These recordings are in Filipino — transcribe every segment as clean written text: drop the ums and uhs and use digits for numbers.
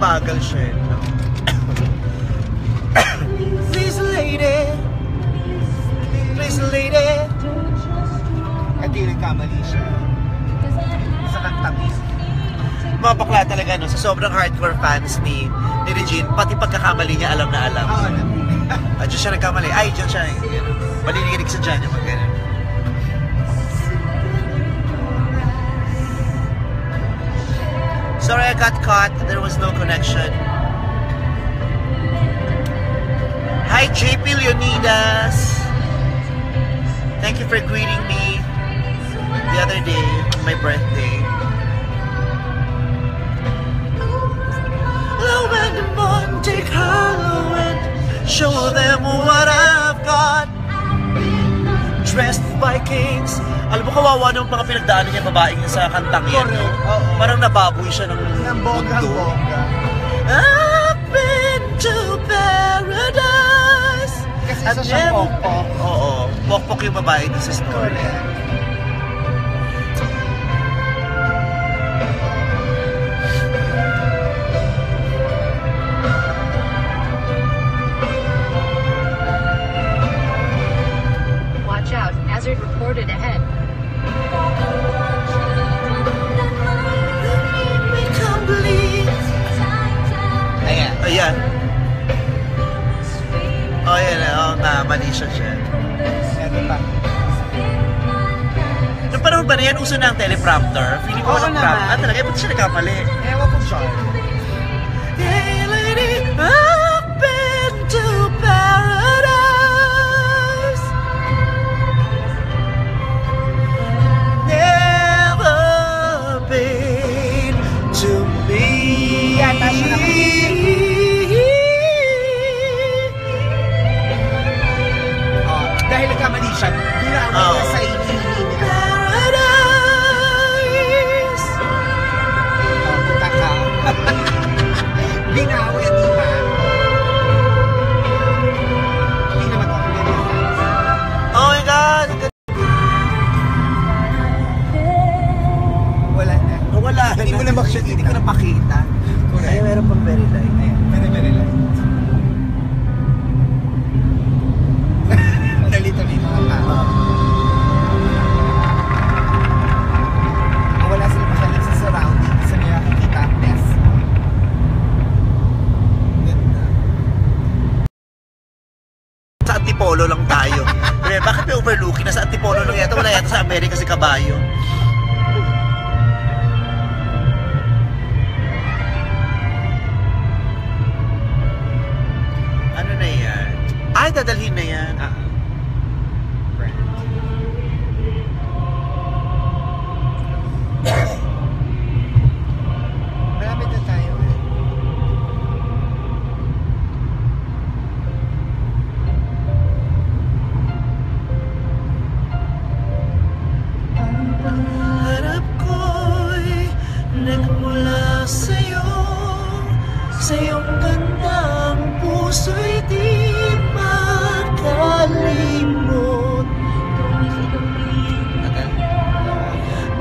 mabagal siya. No? Please lady, please lady. At di nagkamali siya. Sa kantang. Mga bakla talaga, no? Sa sobrang hardcore fans ni Regine, pati pagkakamali niya alam na alam. Oo, alam. Diyan siya nagkamali. Ay, diyan siya. Malilinig sa dyan yung mga. Sorry, I got caught. There was no connection. Hi, JP Leonidas. Thank you for greeting me the other day on my birthday. Hello, and the Monte Carlo, and show them what I've got. Dressed by kings. Alam mo, kawawa ng mga pinagdaanan niya babaeng sa kantang yan. No? Parang nababoy siya ng mundo. I've been to paradise. Kasi isa siyang pokpok. Oo, pokpok yung babae doon sa story. Watch out, hazard reported ahead. Ayan. Ayan. Oh, yan. Oh, mali siya. Ito pa. Noong panahon ba na yan, uso na ang teleprompter? Feeling ko walang prompter. Ah, talaga? Ba't siya nagkamali? Ewan ko siya. Hey lady, I've been to paradise. Never been to me. Yata siya dahil nagkamali siya, ginawa niya sa inilin niya. Paradise. Punta ka. Binawi, di ba? Hindi naman ako. Oh my God! Wala na. Wala. Hindi mo na makita. Hindi ko napakita. Ay, meron pang very light. Ayan, very light. Nalito na yung mga tao. Wala sila masyadong sa surrounding. Gusto niya nakikita ang mess. Ganda. Sa Antipolo lang tayo. Pero bakit may overlooking? Nasa Antipolo lang yata. Wala yata sa Amerika si Kabayo. Ano na yan? Ay, dadalhin na yan. Malapit na tayo eh. Ang pangarap ko'y nagmula sa'yo, sa iyong gandang puso'y di makalimot.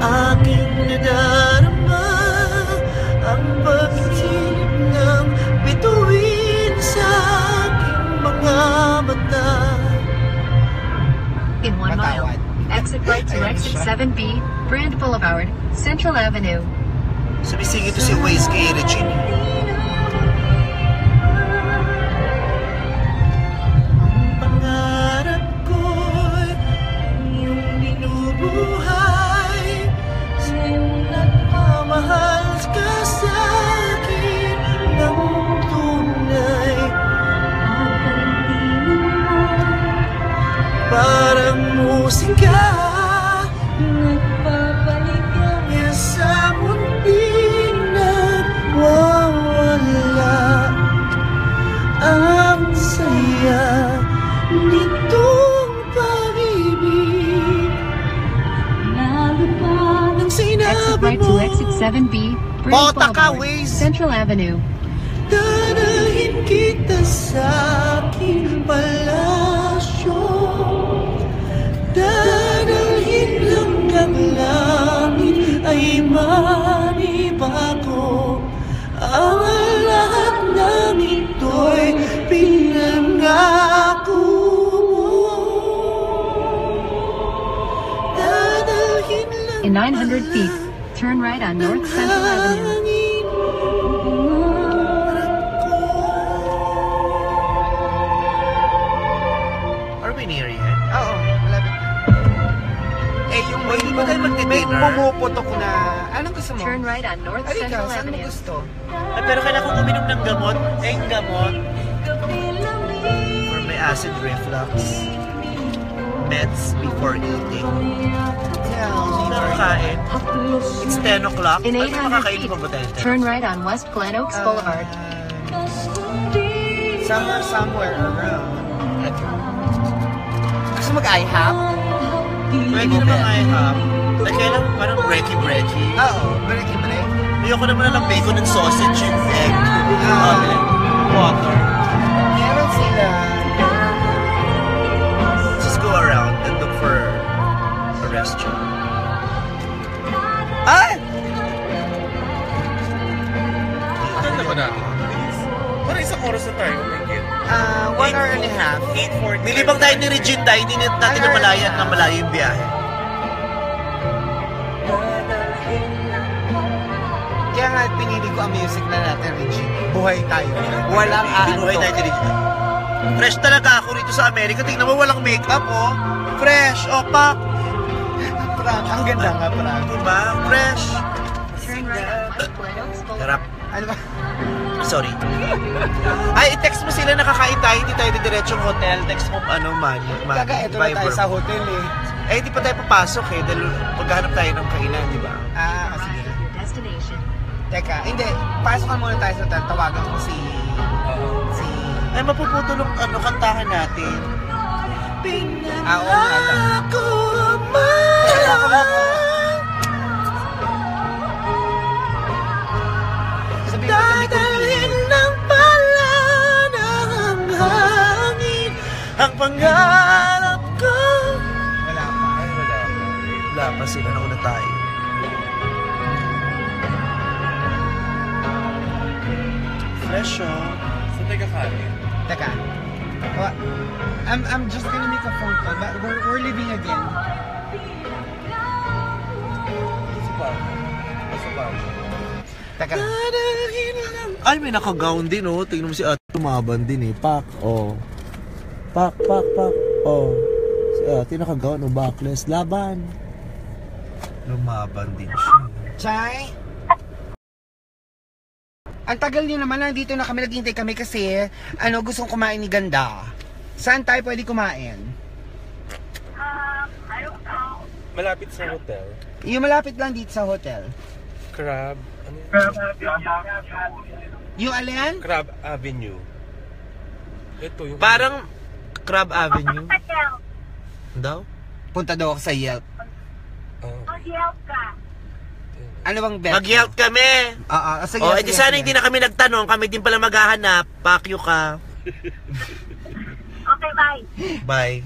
Aking nadarama ang pagsilip ng bituin sa aking mga mata. In 1 mile, exit right to exit 7B, Brand Boulevard, Central Avenue. Sumisingit ito si Waze kay Regine. Pangarap ko'y iyong binubuhay, sa'yong nagmamahal ka sa'kin ng tunay. Parang musika, nagpapaligaya sa munting nagwawala. Ang saya nitong pag-ibig, lalo pa nang Exit sinabi right mo. to exit 7B, Brand Bota ka, Boulevard, Waze. Central Avenue. Dadalhin kita sa aking palasyo, dadalhin hanggang langit ay manibago ang In 900 feet, turn right on North Central Avenue. Are we near yet? Oo, malapit na. Eh, yung may, Hindi ba tayo magdi-dinner? may pumuputok na, anong gusto mo? Turn right on North Halika, Central saan mo Avenue. gusto? Ay, pero kailangan kong uminom ng gamot. Eh, yung gamot. For my acid reflux. Meds before eating. Hindi nakakain. It's 10 o'clock. In Ay, 800 makakain feet, pa ba tayo? turn right on West Glen Oaks Boulevard. Somewhere around. Gusto mag-IHOP? Pwede naman IHOP. Like, kailan parang breaky-breaky. Oo, break. Ayoko naman ng bacon and sausage and egg. Water. Meron sila. Just go around and look for a restaurant. Ay! Ganda ba natin? Para isang oras na tayo, my God. 1 hour and a half. 8:40. Nilibang tayo ni Regina, hindi natin na malayo yung biyahe. Kaya nga pinili ko ang music na natin, Richie. Buhay tayo. Walang Binuhay tayo ni Regina. Fresh talaga ako rito sa Amerika. Tingnan mo, walang makeup, oh. Fresh, opak. Ang ganda nga, parang. Diba? Fresh. Turn right on West Glen Oaks Boulevard. Sarap. Ano ba? Sorry. Ay, i-text mo sila nakakain tayo, hindi tayo didiretsong hotel. Text mo man. Kaga, ito na tayo sa hotel eh. Eh, hindi pa tayo papasok eh. Dahil paghahanap tayo ng kainan, di ba? Sige. Your destination. Teka, hindi. Pasokan muna tayo sa hotel. Tawagan ko si... Ay, mapuputulong kantahan natin. Oo, nga. Sabi mo, Dadalhin ng pala ng hangin ang pangarap ko. Wala pa. Ay, wala pa. Wala pa sila, nauna tayo. Fresh, oh. Saan tayo kakain? Teka. I'm just gonna make a phone call, but we're leaving again. Sa ba? Sa ba? Teka lang. Ay, may naka-gown din, oh. Tingnan mo si ate, tumaban din, eh. Pak, oh. Pak. Oh. Si ate naka-gown, oh. Backless. Laban. Lumaban din siya. Chay? Ang tagal nyo naman, nandito na kami, naghihintay kami kasi, gustong kumain ni Ganda. Saan tayo pwede kumain? Malapit sa hotel. Yung malapit lang dito sa hotel. Crab. Ano yun? Yung alin? Crab Avenue. Ito yung... Parang Crab Avenue. Daw? Punta daw ako sa Yelp. Oh. Ano bang bet? Mag-yelp kami. Sige. Oh, edi sana hindi na kami nagtanong. Kami din pala maghahanap. Pakyo ka. Okay, bye. Bye.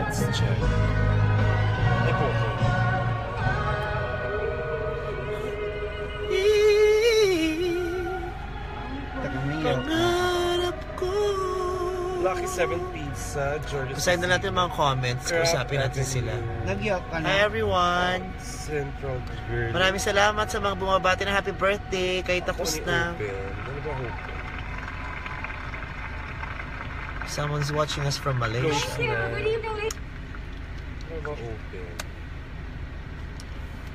Let's check. Ay po. Teka, may Yelp. Pangarap ko. Lucky 7 Pizza, Georgia. Basahin na natin mga comments. Usapin natin sila. Nag-Yelp ka na. Hi everyone. Central Girl. Maraming salamat sa mga bumabati ng happy birthday. Kahit tapos na. Ano ba open? Someone's watching us from Close Malaysia. na. Ano ba open?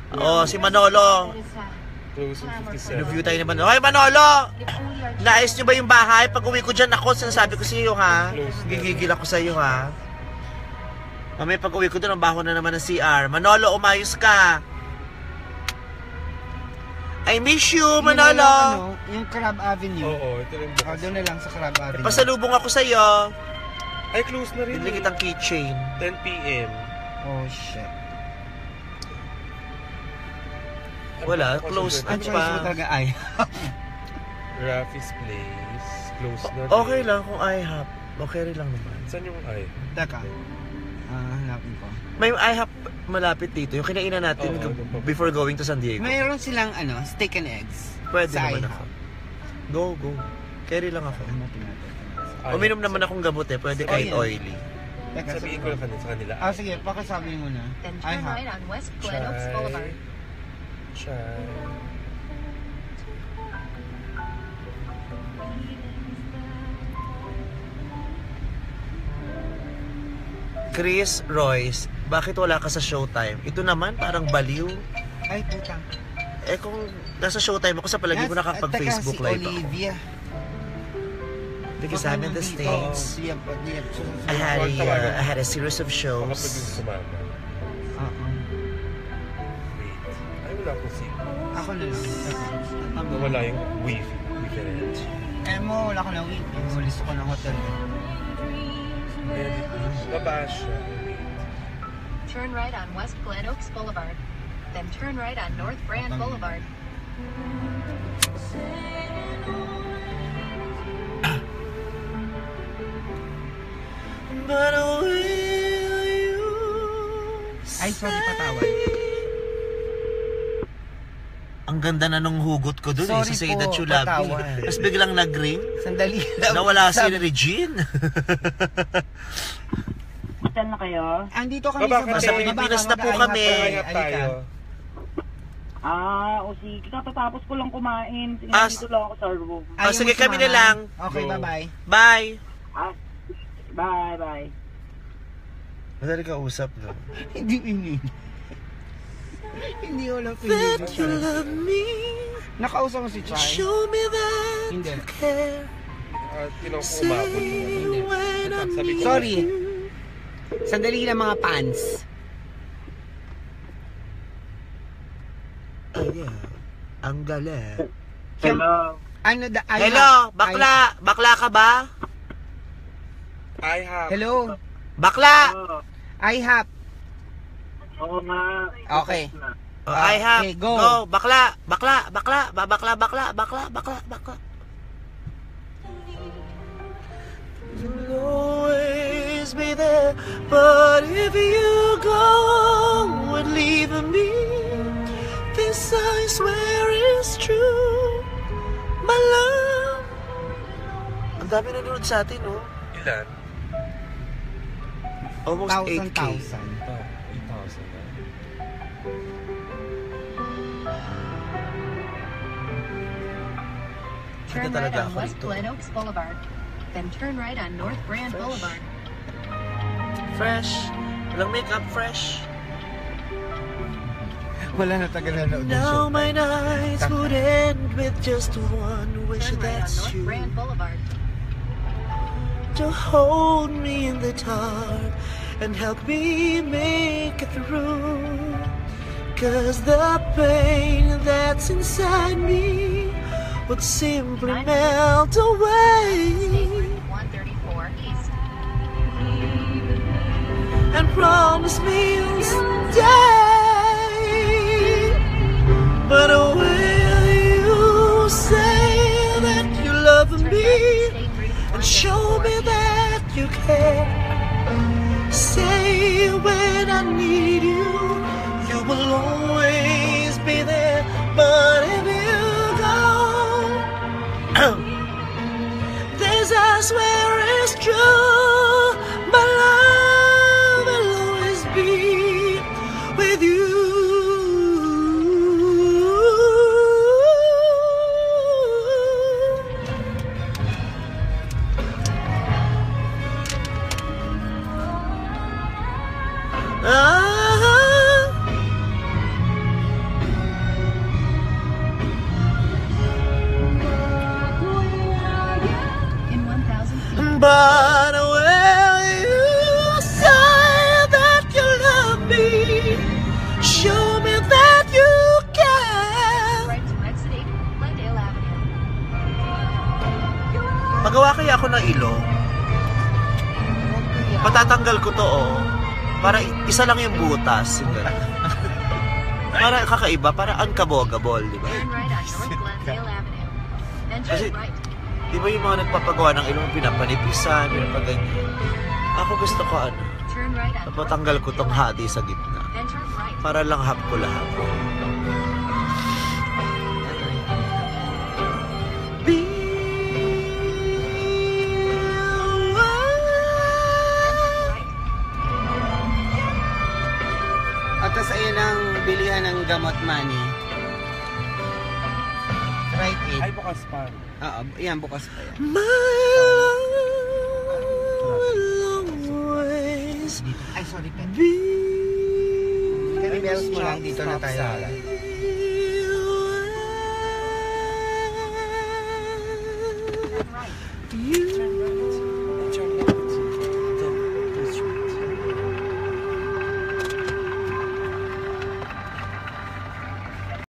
Oh, si Manolo. Close in 57. Review tayo ni Manolo. Hoy Manolo! Naayos nyo ba yung bahay? Pag uwi ko dyan ako, sinasabi ko sa iyo ha. Gigigil ako sa iyo ha. Mamaya pag uwi ko dyan, ang baho na naman ng CR. Manolo, umayos ka. I miss you, Manolo. Yung Crab Avenue. Oo, ito lang bukas. Doon na lang sa Crab Avenue. Pasalubong ako sa iyo. Ay, close na rin. Bibili kitang keychain. 10 p.m. Oh, shit. Wala, close Ang na choice mo pa. talaga ay. Rafi's Place. Close na rin. Okay lang kung IHOP. Okay rin lang naman. Saan yung ay? Teka. Hanapin ko. May IHOP malapit dito. Yung kinainan natin Oo, before going to San Diego. Mayroon silang steak and eggs. Pwede sa naman IHOP. ako. Go. Carry lang ako. Hanapin natin. Uminom naman akong gamot eh. Pwede kahit Oh, oily. yeah. Teka, Sabihin ko lang sa kanila. Sige, pakisabi mo na. Then I turn right have. on West Glen Oaks Boulevard. Chai. Chris Royce, bakit wala ka sa Showtime? Ito naman, parang baliw. Ay, putang. Kung nasa Showtime ako, sa palagi mo nakakapag-Facebook live ako. Olivia. Because I'm in the States. Yeah, I had a series of Baka pwede shows. sumama. Wait. Ay, wala akong signal. Ako na lang. Nawala yung wifi. Different. Mo, wala ko na week. Gulis ko ng hotel. Kaya dito, baba siya. Turn right on West Glen Oaks Boulevard. Then turn right on North Brand Boulevard. But will you Ay, sorry, patawad. Ang ganda na nung hugot ko dun Sorry sa Say po, That You Love Me. patawad. Tapos biglang nag-ring. Sandali. Nawala si Regine. Saan na kayo? Andito kami Baba ka, Nasa Pilipinas na po kami. Kaya tayo. O sige, katatapos ko lang kumain. Sige, Ah, dito lang ako sa room. Sige, kami na lang. Okay, Go. bye-bye. Bye. Bye. Madali ka usap, no? Hindi. Hindi ko lang That you love me. Nakausap mo si Chai? Show me that Hindi. you care. Tinong ko umabot. Say when I Sabi ko, Sorry. Sandali lang mga pants. yeah. Ang galing. Hello. Hello, bakla. Bakla ka ba? I have. Hello. Bakla. I have. Oo nga. Okay. I have. Okay, go. Bakla. Bakla. You'll always be there, but if you go and leave me, this I swear is true, my love. Ang dami nanonood sa atin, oh. Ilan? Almost 8K. 1,000. 8,000 na. Turn Ganda right talaga on ako West dito. Glen Oaks Boulevard. Then turn right on North Brand Fresh. Boulevard. Fresh. Walang makeup, fresh. Wala na tagal na nood ng Now show. my nights would end with just one wish, Turn right on that's North you. Brand Boulevard. To hold me in the dark and help me make it through. 'Cause the pain that's inside me would simply melt away. State Route 134 East. And promise me you'll stay. But will you say that you love Turn me right on State Route and show me 134 that you care? Say when I need you, you will always be there. But if you go, this I swear is true. My love will always be with you. In 1,000 feet. But will you say that you love me? Show me that you care. Right to exit 8, Glendale Avenue. Magawa kaya ako ng ilong? Patatanggal ko to, oh. Para isa lang yung butas. Yung ganun. Para kakaiba, para unkabogable, di ba? Turn right on North Glendale Avenue. Then Kasi- turn right. Di ba yung mga nagpapagawa ng ilong, pinapanipisan, pinapaganyan. Ako gusto ko ano, Turn right on North napatanggal ko tong Glendale hati sa gitna. Avenue. Then turn right. Para lang hap ko lahat. Tapos ayun ang bilihan ng gamot money. Right Ay, aid. bukas pa. Oo, yan bukas pa yan. Ay, sorry, Pet. Kaya bells mo lang dito na tayo. You